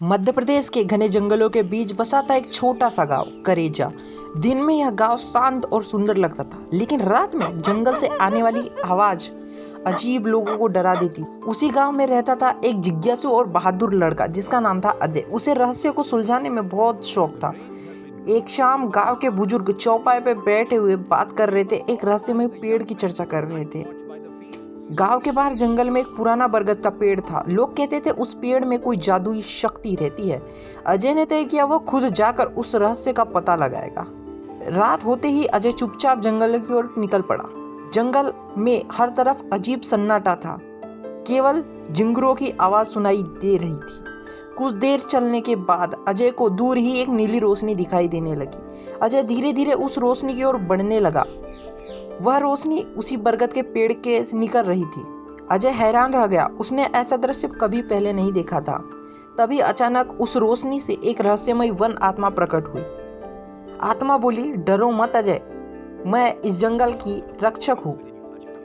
मध्य प्रदेश के घने जंगलों के बीच बसा था एक छोटा सा गांव करेजा। दिन में यह गांव शांत और सुंदर लगता था, लेकिन रात में जंगल से आने वाली आवाज अजीब लोगों को डरा देती। उसी गांव में रहता था एक जिज्ञासु और बहादुर लड़का जिसका नाम था अजय। उसे रहस्य को सुलझाने में बहुत शौक था। एक शाम गांव के बुजुर्ग चौपाए पे बैठे हुए बात कर रहे थे। एक रहस्यमय पेड़ की चर्चा कर रहे थे। गांव के बाहर जंगल में एक पुराना बरगद का पेड़ था। लोग कहते थे उस पेड़ में कोई जादुई शक्ति रहती है। अजय ने तय किया वह खुद जाकर उस रहस्य का पता लगाएगा। रात होते ही अजय चुपचाप जंगल की ओर निकल पड़ा। जंगल में हर तरफ अजीब सन्नाटा था, केवल झिंगुरों की आवाज सुनाई दे रही थी। कुछ देर चलने के बाद अजय को दूर ही एक नीली रोशनी दिखाई देने लगी। अजय धीरे धीरे उस रोशनी की ओर बढ़ने लगा। वह रोशनी उसी बरगद के पेड़ के निकल रही थी। अजय हैरान रह गया, उसने ऐसा दृश्य कभी पहले नहीं देखा था। तभी अचानक उस रोशनी से एक रहस्यमय वन आत्मा प्रकट हुई। आत्मा बोली, डरो मत अजय, मैं इस जंगल की रक्षक हूँ।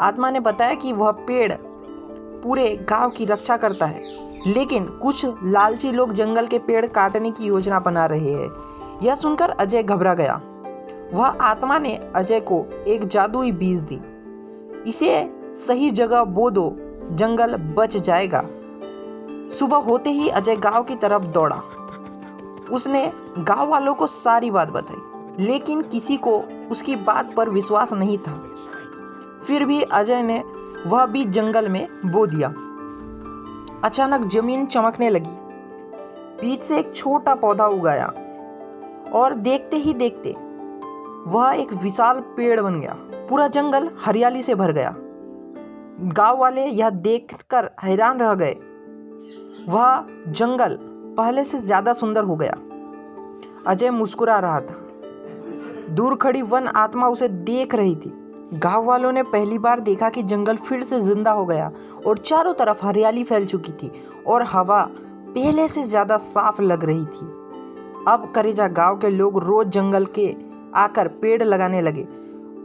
आत्मा ने बताया कि वह पेड़ पूरे गांव की रक्षा करता है, लेकिन कुछ लालची लोग जंगल के पेड़ काटने की योजना बना रहे हैं। यह सुनकर अजय घबरा गया। वह आत्मा ने अजय को एक जादुई बीज दी। इसे सही जगह बो दो, जंगल बच जाएगा। सुबह होते ही अजय गांव की तरफ दौड़ा। उसने गांव वालों को सारी बात बताई, लेकिन किसी को उसकी बात पर विश्वास नहीं था। फिर भी अजय ने वह बीज जंगल में बो दिया। अचानक जमीन चमकने लगी। बीज से एक छोटा पौधा उगाया और देखते ही देखते वह एक विशाल पेड़ बन गया। पूरा जंगल हरियाली से भर गया। गांव वाले यह देखकर हैरान रह गए। वह जंगल पहले से ज्यादा सुंदर हो गया। अजय मुस्कुरा रहा था। दूर खड़ी वन आत्मा उसे देख रही थी। गांव वालों ने पहली बार देखा कि जंगल फिर से जिंदा हो गया और चारों तरफ हरियाली फैल चुकी थी और हवा पहले से ज्यादा साफ लग रही थी। अब करेजा गांव के लोग रोज जंगल के आकर पेड़ लगाने लगे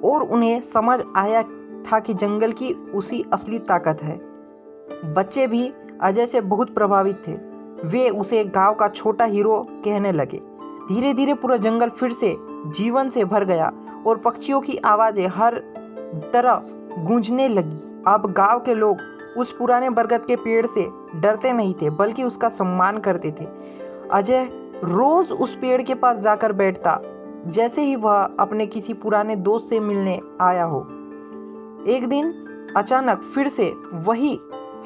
और उन्हें समझ आया था कि जंगल की उसी असली ताकत है। बच्चे भी अजय से बहुत प्रभावित थे। वे उसे गांव का छोटा हीरो कहने लगे। धीरे धीरे पूरा जंगल फिर से जीवन से भर गया और पक्षियों की आवाजें हर तरफ गूंजने लगी। अब गांव के लोग उस पुराने बरगद के पेड़ से डरते नहीं थे, बल्कि उसका सम्मान करते थे। अजय रोज उस पेड़ के पास जाकर बैठता, जैसे ही वह अपने किसी पुराने दोस्त से मिलने आया हो। एक दिन अचानक फिर से वही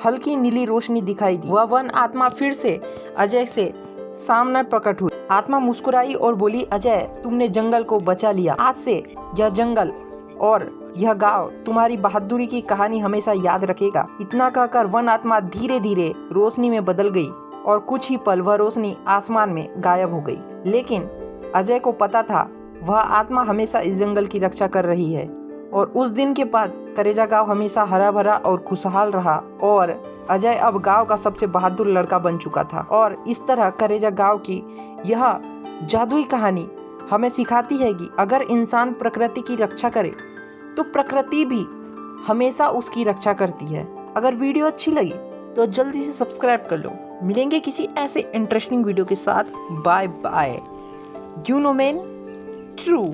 हल्की नीली रोशनी दिखाई दी। वह वन आत्मा फिर से अजय से सामने प्रकट हुई। आत्मा मुस्कुराई और बोली, अजय, तुमने जंगल को बचा लिया। आज से यह जंगल और यह गांव तुम्हारी बहादुरी की कहानी हमेशा याद रखेगा। इतना कहकर वन आत्मा धीरे धीरे रोशनी में बदल गई और कुछ ही पल वह रोशनी आसमान में गायब हो गई। लेकिन अजय को पता था वह आत्मा हमेशा इस जंगल की रक्षा कर रही है। और उस दिन के बाद करेजा गांव हमेशा हरा भरा और खुशहाल रहा और अजय अब गांव का सबसे बहादुर लड़का बन चुका था। और इस तरह करेजा गांव की यह जादुई कहानी हमें सिखाती है कि अगर इंसान प्रकृति की रक्षा करे तो प्रकृति भी हमेशा उसकी रक्षा करती है। अगर वीडियो अच्छी लगी तो जल्दी से सब्सक्राइब कर लो। मिलेंगे किसी ऐसे इंटरेस्टिंग वीडियो के साथ। Bye bye. You know man, true.